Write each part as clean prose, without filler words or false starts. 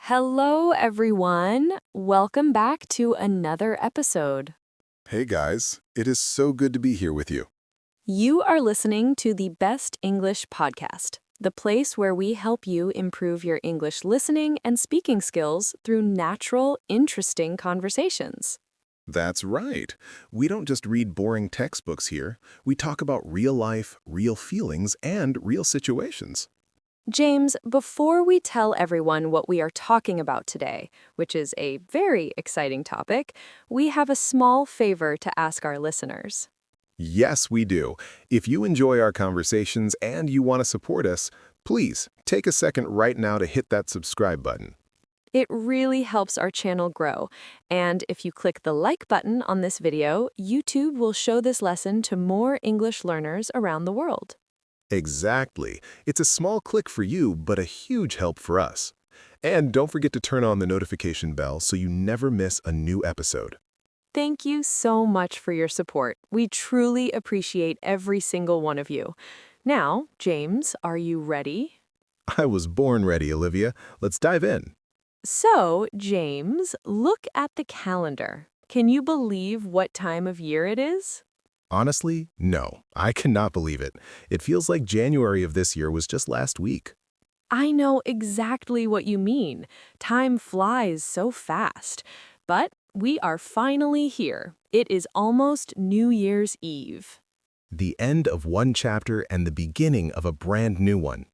Hello, everyone. Welcome back to another episode. Hey guys, it is so good to be here with you. You are listening to the Best English Podcast, the place where we help you improve your English listening and speaking skills through natural, interesting conversations. That's right. We don't just read boring textbooks here. We talk about real life, real feelings, and real situations. James, before we tell everyone what we are talking about today, which is a very exciting topic, we have a small favor to ask our listeners. Yes, we do. If you enjoy our conversations and you want to support us, please take a second right now to hit that subscribe button. It really helps our channel grow, and if you click the like button on this video, YouTube will show this lesson to more English learners around the world. Exactly. It's a small click for you, but a huge help for us. And don't forget to turn on the notification bell so you never miss a new episode. Thank you so much for your support. We truly appreciate every single one of you. Now, James, are you ready? I was born ready, Olivia. Let's dive in. So, James, look at the calendar. Can you believe what time of year it is? Honestly, no. I cannot believe it. It feels like January of this year was just last week. I know exactly what you mean. Time flies so fast. But we are finally here. It is almost New Year's Eve. The end of one chapter and the beginning of a brand new one.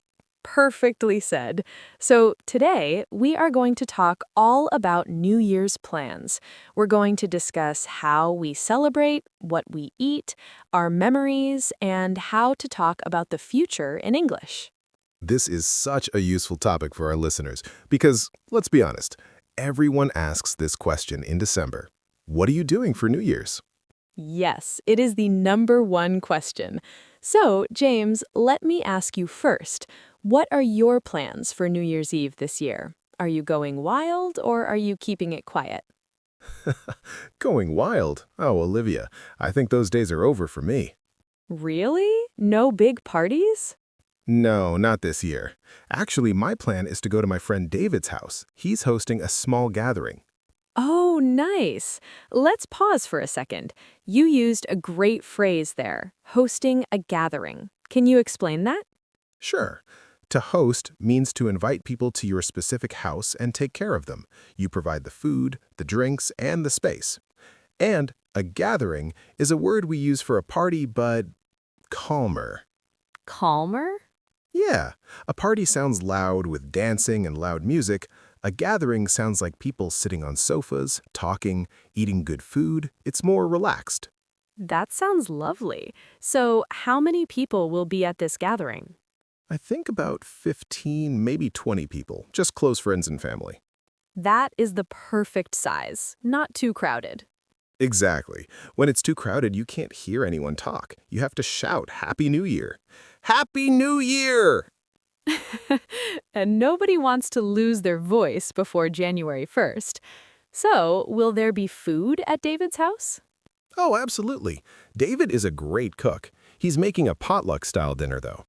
Perfectly said. So today, we are going to talk all about New Year's plans. We're going to discuss how we celebrate, what we eat, our memories, and how to talk about the future in English. This is such a useful topic for our listeners because, let's be honest, everyone asks this question in December. What are you doing for New Year's? Yes, it is the number one question. So, James, let me ask you first. What are your plans for New Year's Eve this year? Are you going wild or are you keeping it quiet? Going wild. Oh, Olivia, I think those days are over for me. Really? No big parties? No, not this year. Actually, my plan is to go to my friend David's house. He's hosting a small gathering. Oh, nice. Let's pause for a second. You used a great phrase there, hosting a gathering. Can you explain that? Sure. To host means to invite people to your specific house and take care of them. You provide the food, the drinks, and the space. And a gathering is a word we use for a party, but calmer. Calmer? Yeah, a party sounds loud with dancing and loud music. A gathering sounds like people sitting on sofas, talking, eating good food. It's more relaxed. That sounds lovely. So, how many people will be at this gathering? I think about 15, maybe 20 people, just close friends and family. That is the perfect size, not too crowded. Exactly. When it's too crowded, you can't hear anyone talk. You have to shout, Happy New Year! Happy New Year! And nobody wants to lose their voice before January 1st. So, will there be food at David's house? Oh, absolutely. David is a great cook. He's making a potluck-style dinner, though.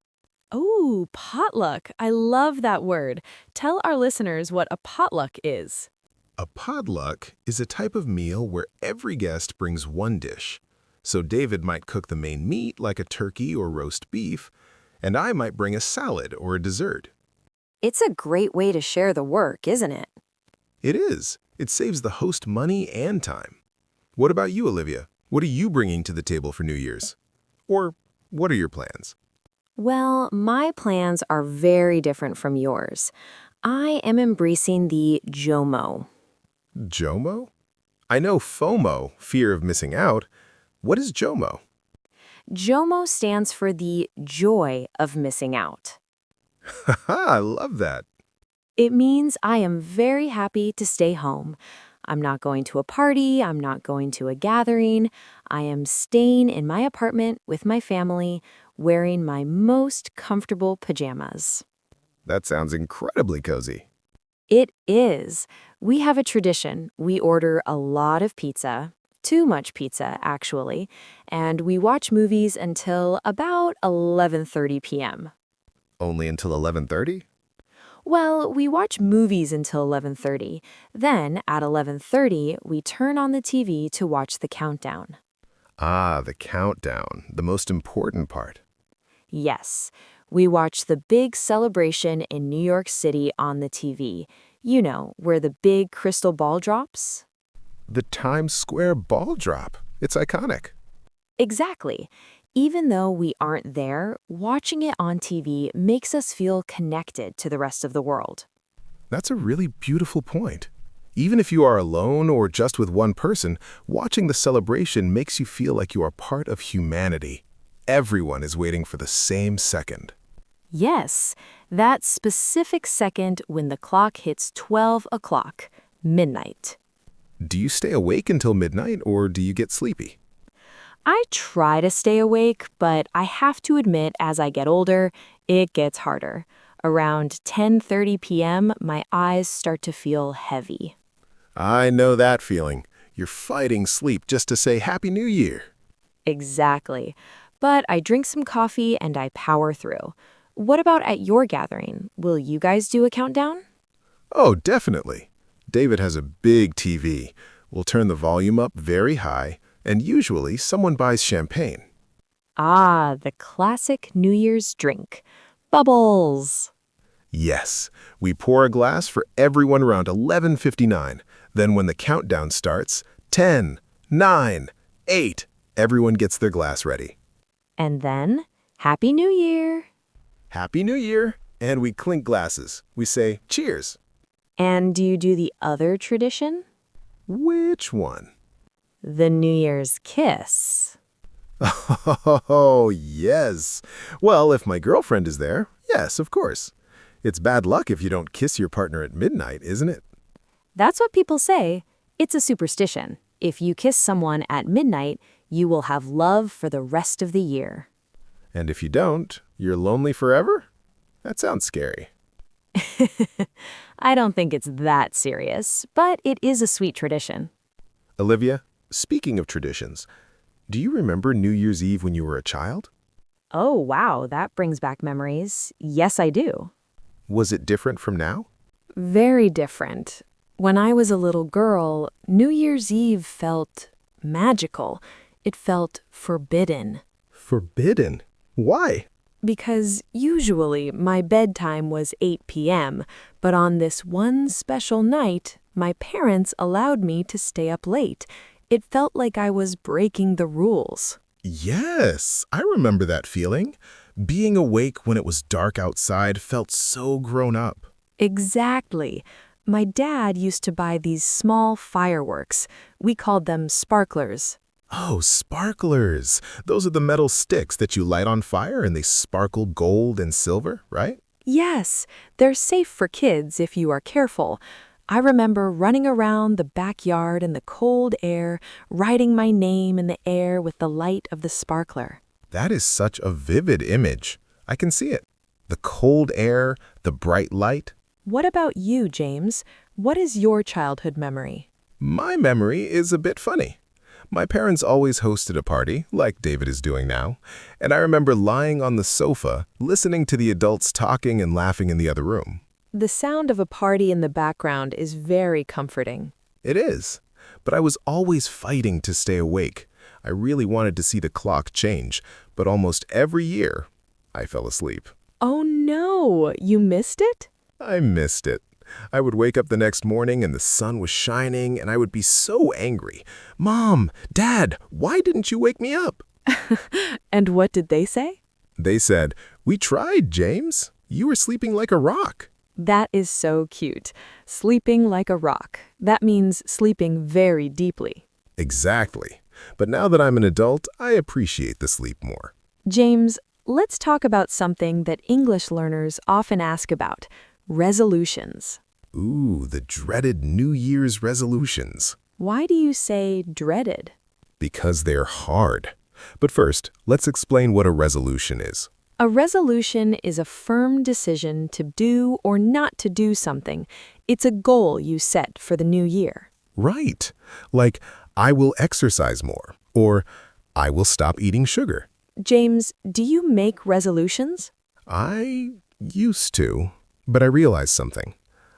Oh, potluck. I love that word. Tell our listeners what a potluck is. A potluck is a type of meal where every guest brings one dish. So David might cook the main meat, like a turkey or roast beef, and I might bring a salad or a dessert. It's a great way to share the work, isn't it? It is. It saves the host money and time. What about you, Olivia? What are you bringing to the table for New Year's? Or what are your plans? Well, my plans are very different from yours. I am embracing the JOMO. JOMO? I know FOMO, fear of missing out. What is JOMO? JOMO stands for the joy of missing out. Haha, I love that. It means I am very happy to stay home. I'm not going to a party, I'm not going to a gathering. I am staying in my apartment with my family, wearing my most comfortable pajamas. That sounds incredibly cozy. It is. We have a tradition. We order a lot of pizza, too much pizza, actually, and we watch movies until about 11:30 p.m. Only until 11:30? Well, we watch movies until 11:30. Then, at 11:30, we turn on the TV to watch the countdown. Ah, the countdown, the most important part. Yes, we watch the big celebration in New York City on the TV. You know, where the big crystal ball drops? The Times Square ball drop. It's iconic. Exactly. Even though we aren't there, watching it on TV makes us feel connected to the rest of the world. That's a really beautiful point. Even if you are alone or just with one person, watching the celebration makes you feel like you are part of humanity. Everyone is waiting for the same second. Yes, that specific second when the clock hits 12 o'clock, midnight. Do you stay awake until midnight or do you get sleepy? I try to stay awake, but I have to admit as I get older, it gets harder. Around 10:30 p.m., my eyes start to feel heavy. I know that feeling. You're fighting sleep just to say Happy New Year. Exactly. But I drink some coffee and I power through. What about at your gathering? Will you guys do a countdown? Oh, definitely. David has a big TV. We'll turn the volume up very high, and usually someone buys champagne. Ah, the classic New Year's drink. Bubbles. Yes, we pour a glass for everyone around 11:59. Then when the countdown starts, 10, 9, 8, everyone gets their glass ready. And then, Happy New Year! Happy New Year! And we clink glasses. We say, cheers. And do you do the other tradition? Which one? The New Year's kiss. Oh, yes. Well, if my girlfriend is there, yes, of course. It's bad luck if you don't kiss your partner at midnight, isn't it? That's what people say. It's a superstition. If you kiss someone at midnight, you will have love for the rest of the year. And if you don't, you're lonely forever? That sounds scary. I don't think it's that serious, but it is a sweet tradition. Olivia, speaking of traditions, do you remember New Year's Eve when you were a child? Oh, wow, that brings back memories. Yes, I do. Was it different from now? Very different. When I was a little girl, New Year's Eve felt magical. It felt forbidden. Forbidden? Why? Because usually my bedtime was 8 p.m., but on this one special night, my parents allowed me to stay up late. It felt like I was breaking the rules. Yes, I remember that feeling. Being awake when it was dark outside felt so grown up. Exactly. My dad used to buy these small fireworks. We called them sparklers. Oh, sparklers. Those are the metal sticks that you light on fire and they sparkle gold and silver, right? Yes, they're safe for kids if you are careful. I remember running around the backyard in the cold air, writing my name in the air with the light of the sparkler. That is such a vivid image. I can see it. The cold air, the bright light. What about you, James? What is your childhood memory? My memory is a bit funny. My parents always hosted a party, like David is doing now, and I remember lying on the sofa, listening to the adults talking and laughing in the other room. The sound of a party in the background is very comforting. It is, but I was always fighting to stay awake. I really wanted to see the clock change, but almost every year, I fell asleep. Oh no, you missed it? I missed it. I would wake up the next morning and the sun was shining and I would be so angry. Mom, Dad, why didn't you wake me up? And what did they say? They said, we tried, James. You were sleeping like a rock. That is so cute. Sleeping like a rock. That means sleeping very deeply. Exactly. But now that I'm an adult, I appreciate the sleep more. James, let's talk about something that English learners often ask about. Resolutions. Ooh, the dreaded New Year's resolutions. Why do you say dreaded? Because they're hard. But first, let's explain what a resolution is. A resolution is a firm decision to do or not to do something. It's a goal you set for the new year. Right. Like, I will exercise more, or I will stop eating sugar. James, do you make resolutions? I used to. But I realized something.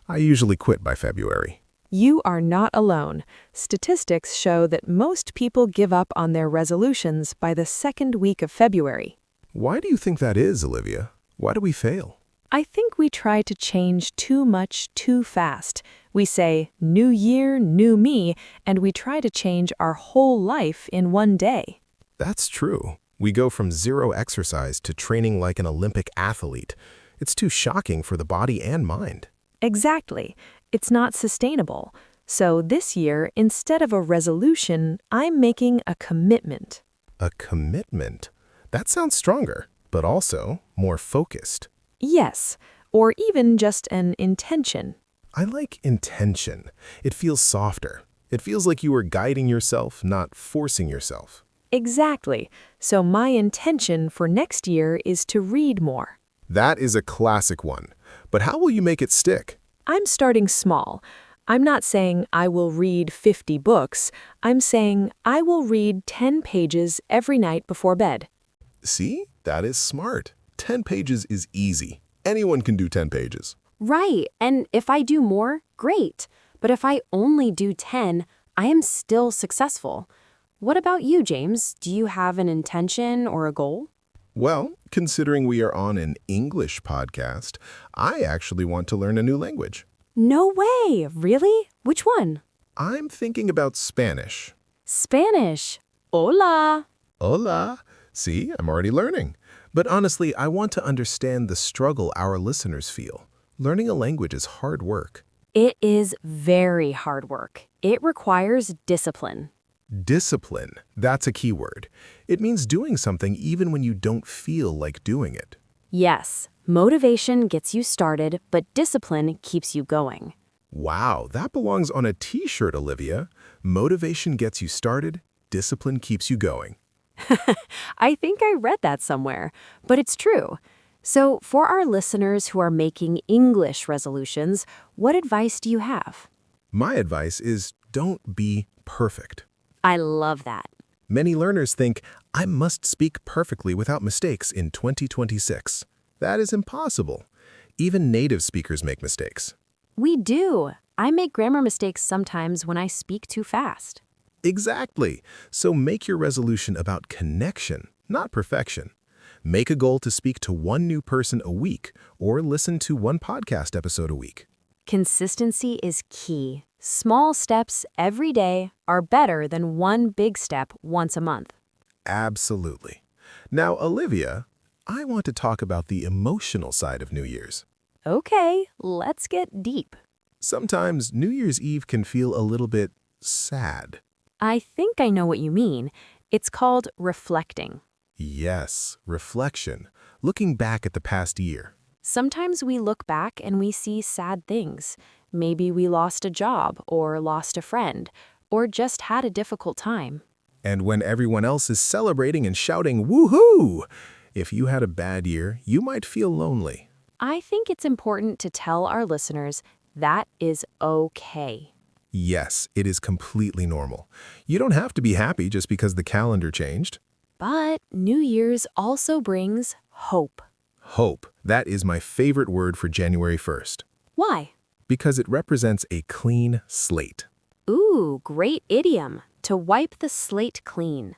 I usually quit by February. You are not alone. Statistics show that most people give up on their resolutions by the second week of February. Why do you think that is, Olivia? Why do we fail? I think we try to change too much too fast. We say, new year, new me, and we try to change our whole life in one day. That's true. We go from zero exercise to training like an Olympic athlete. It's too shocking for the body and mind. Exactly. It's not sustainable. So this year, instead of a resolution, I'm making a commitment. A commitment? That sounds stronger, but also more focused. Yes, or even just an intention. I like intention. It feels softer. It feels like you are guiding yourself, not forcing yourself. Exactly. So my intention for next year is to read more. That is a classic one. But how will you make it stick? I'm starting small. I'm not saying I will read 50 books. I'm saying I will read 10 pages every night before bed. See? That is smart. 10 pages is easy. Anyone can do 10 pages. Right, and if I do more, great. But if I only do 10, I am still successful. What about you, James? Do you have an intention or a goal? Well, considering we are on an English podcast, I actually want to learn a new language. No way! Really? Which one? I'm thinking about Spanish. Spanish. Hola! Hola! See, I'm already learning. But honestly, I want to understand the struggle our listeners feel. Learning a language is hard work. It is very hard work. It requires discipline. Discipline, that's a key word. It means doing something even when you don't feel like doing it. Yes, motivation gets you started, but discipline keeps you going. Wow, that belongs on a t-shirt, Olivia. Motivation gets you started, discipline keeps you going. I think I read that somewhere, but it's true. So, for our listeners who are making English resolutions, what advice do you have? My advice is don't be perfect. I love that. Many learners think, I must speak perfectly without mistakes in 2026. That is impossible. Even native speakers make mistakes. We do. I make grammar mistakes sometimes when I speak too fast. Exactly. So make your resolution about connection, not perfection. Make a goal to speak to one new person a week or listen to one podcast episode a week. Consistency is key. Small steps every day are better than one big step once a month. Absolutely. Now, Olivia, I want to talk about the emotional side of New Year's. Okay, let's get deep. Sometimes New Year's Eve can feel a little bit sad. I think I know what you mean. It's called reflecting. Yes, reflection, looking back at the past year. Sometimes we look back and we see sad things. Maybe we lost a job or lost a friend or just had a difficult time. And when everyone else is celebrating and shouting, woohoo! If you had a bad year, you might feel lonely. I think it's important to tell our listeners that is okay. Yes, it is completely normal. You don't have to be happy just because the calendar changed. But New Year's also brings hope. Hope, that is my favorite word for January 1st. Why? Because it represents a clean slate. Ooh, great idiom. To wipe the slate clean.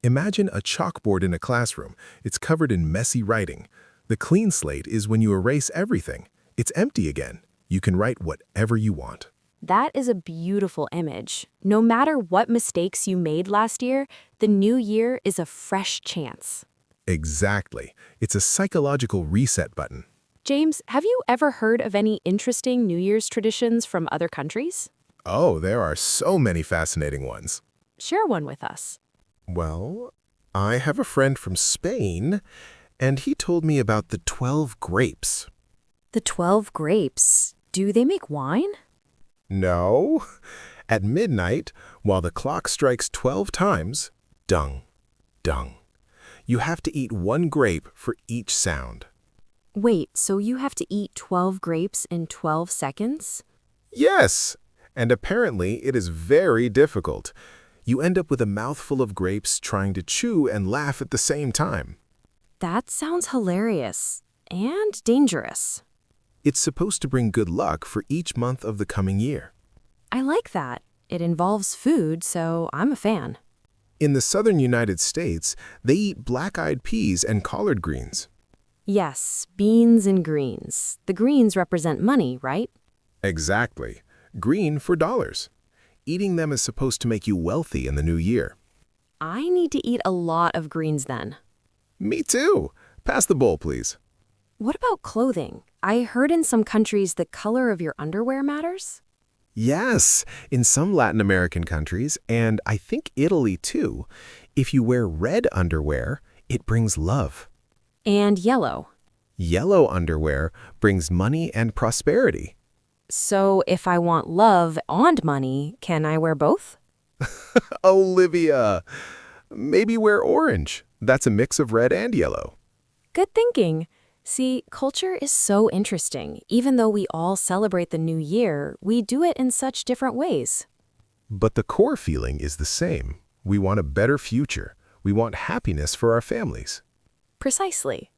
Imagine a chalkboard in a classroom. It's covered in messy writing. The clean slate is when you erase everything. It's empty again. You can write whatever you want. That is a beautiful image. No matter what mistakes you made last year, the new year is a fresh chance. Exactly. It's a psychological reset button. James, have you ever heard of any interesting New Year's traditions from other countries? Oh, there are so many fascinating ones. Share one with us. Well, I have a friend from Spain, and he told me about the 12 grapes. The 12 grapes. Do they make wine? No. At midnight, while the clock strikes 12 times, dung, dung. You have to eat one grape for each sound. Wait, so you have to eat 12 grapes in 12 seconds? Yes, and apparently it is very difficult. You end up with a mouthful of grapes trying to chew and laugh at the same time. That sounds hilarious and dangerous. It's supposed to bring good luck for each month of the coming year. I like that. It involves food, so I'm a fan. In the southern United States, they eat black-eyed peas and collard greens. Yes, beans and greens. The greens represent money, right? Exactly. Green for dollars. Eating them is supposed to make you wealthy in the new year. I need to eat a lot of greens then. Me too. Pass the bowl, please. What about clothing? I heard in some countries the color of your underwear matters? Yes, in some Latin American countries, and I think Italy too, if you wear red underwear, it brings love. And yellow. Yellow underwear brings money and prosperity. So if I want love and money, can I wear both? Olivia, maybe wear orange. That's a mix of red and yellow. Good thinking. See, culture is so interesting. Even though we all celebrate the new year, we do it in such different ways. But the core feeling is the same. We want a better future. We want happiness for our families. Precisely.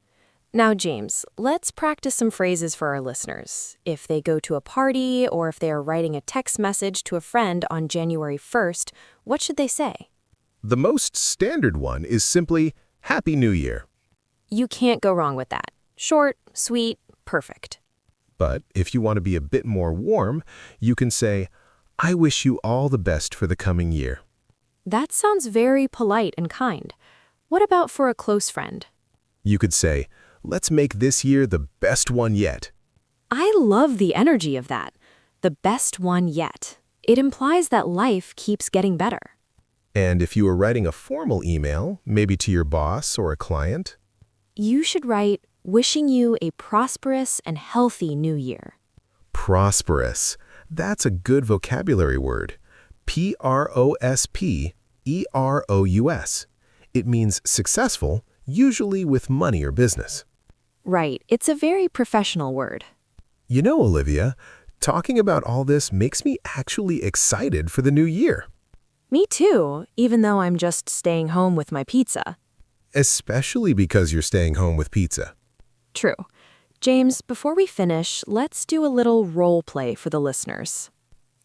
Now, James, let's practice some phrases for our listeners. If they go to a party or if they are writing a text message to a friend on January 1st, what should they say? The most standard one is simply, Happy New Year. You can't go wrong with that. Short, sweet, perfect. But if you want to be a bit more warm, you can say, I wish you all the best for the coming year. That sounds very polite and kind. What about for a close friend? You could say, let's make this year the best one yet. I love the energy of that. The best one yet. It implies that life keeps getting better. And if you are writing a formal email, maybe to your boss or a client, You should write, wishing you a prosperous and healthy new year. prosperous. That's a good vocabulary word. Prosperous. It means successful, usually with money or business. Right, it's a very professional word. You know, Olivia, talking about all this makes me actually excited for the new year. Me too, even though I'm just staying home with my pizza. Especially because you're staying home with pizza. True. James, before we finish, let's do a little role play for the listeners.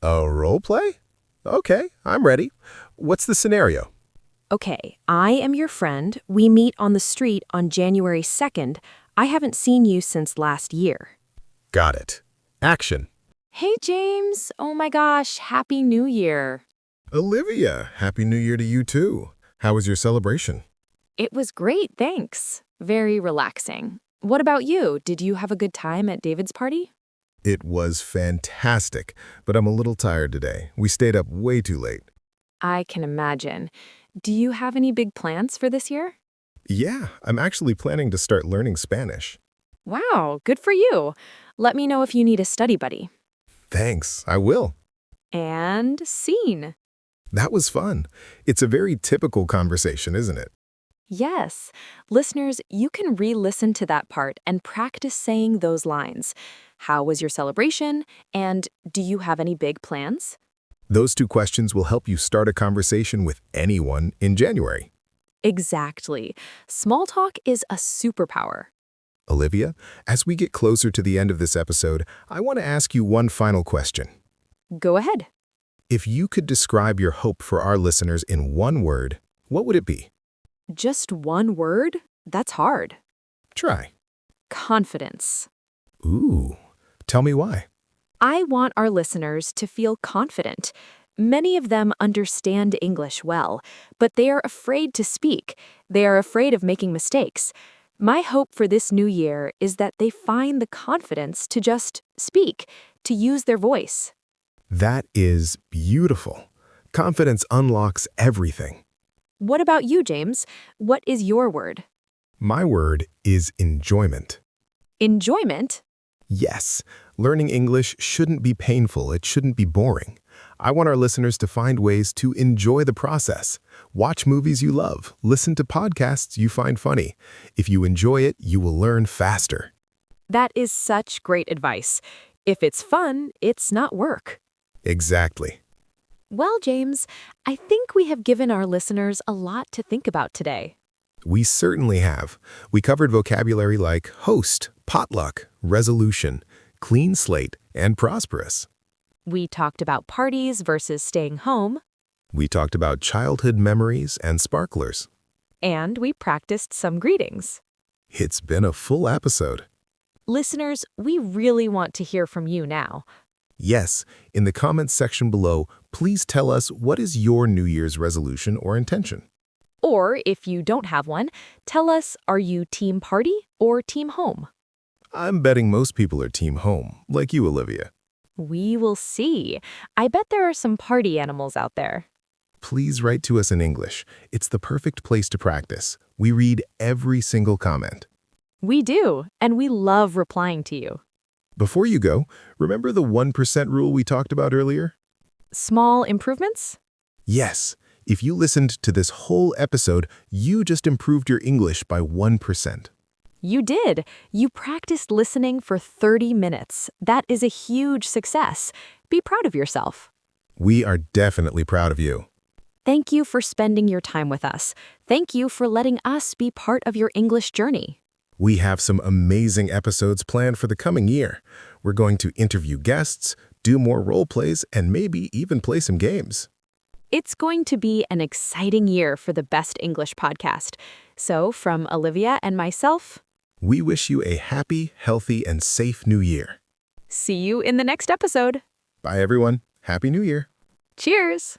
A role play? Okay, I'm ready. What's the scenario? Okay, I am your friend. We meet on the street on January 2nd. I haven't seen you since last year. Got it. Action. Hey, James. Oh my gosh, Happy New Year. Olivia, Happy New Year to you too. How was your celebration? It was great, thanks. Very relaxing. What about you? Did you have a good time at David's party? It was fantastic, but I'm a little tired today. We stayed up way too late. I can imagine. Do you have any big plans for this year? Yeah, I'm actually planning to start learning Spanish. Wow, good for you. Let me know if you need a study buddy. Thanks, I will. And scene. That was fun. It's a very typical conversation, isn't it? Yes. Listeners, you can re-listen to that part and practice saying those lines. How was your celebration? And do you have any big plans? Those two questions will help you start a conversation with anyone in January. Exactly. Small talk is a superpower. Olivia, as we get closer to the end of this episode, I want to ask you one final question. Go ahead. If you could describe your hope for our listeners in one word, what would it be? Just one word? That's hard. Try. Confidence. Ooh, tell me why. I want our listeners to feel confident. Many of them understand English well, but they are afraid to speak. They are afraid of making mistakes. My hope for this new year is that they find the confidence to just speak, to use their voice. That is beautiful. Confidence unlocks everything. What about you, James? What is your word? My word is enjoyment. Enjoyment? Yes, learning English shouldn't be painful. It shouldn't be boring. I want our listeners to find ways to enjoy the process. Watch movies you love. Listen to podcasts you find funny. If you enjoy it, you will learn faster. That is such great advice. If it's fun, it's not work. Exactly. Well, James, I think we have given our listeners a lot to think about today. We certainly have. We covered vocabulary like host, potluck, resolution, clean slate, and prosperous. We talked about parties versus staying home, We talked about childhood memories and sparklers. and we practiced some greetings. It's been a full episode. Listeners, we really want to hear from you now. Yes, in the comments section below, please tell us what is your New Year's resolution or intention. Or if you don't have one, tell us, are you team party or team home? I'm betting most people are team home, like you, Olivia. We will see. I bet there are some party animals out there. Please write to us in English. It's the perfect place to practice. We read every single comment. We do, and we love replying to you. Before you go, remember the 1% rule we talked about earlier? Small improvements? Yes. If you listened to this whole episode, you just improved your English by 1%. You did. You practiced listening for 30 minutes. That is a huge success. Be proud of yourself. We are definitely proud of you. Thank you for spending your time with us. Thank you for letting us be part of your English journey. We have some amazing episodes planned for the coming year. We're going to interview guests, do more role plays, and maybe even play some games. It's going to be an exciting year for the Best English podcast. So, from Olivia and myself, We wish you a happy, healthy, and safe new year. see you in the next episode. Bye, everyone. Happy New Year. Cheers!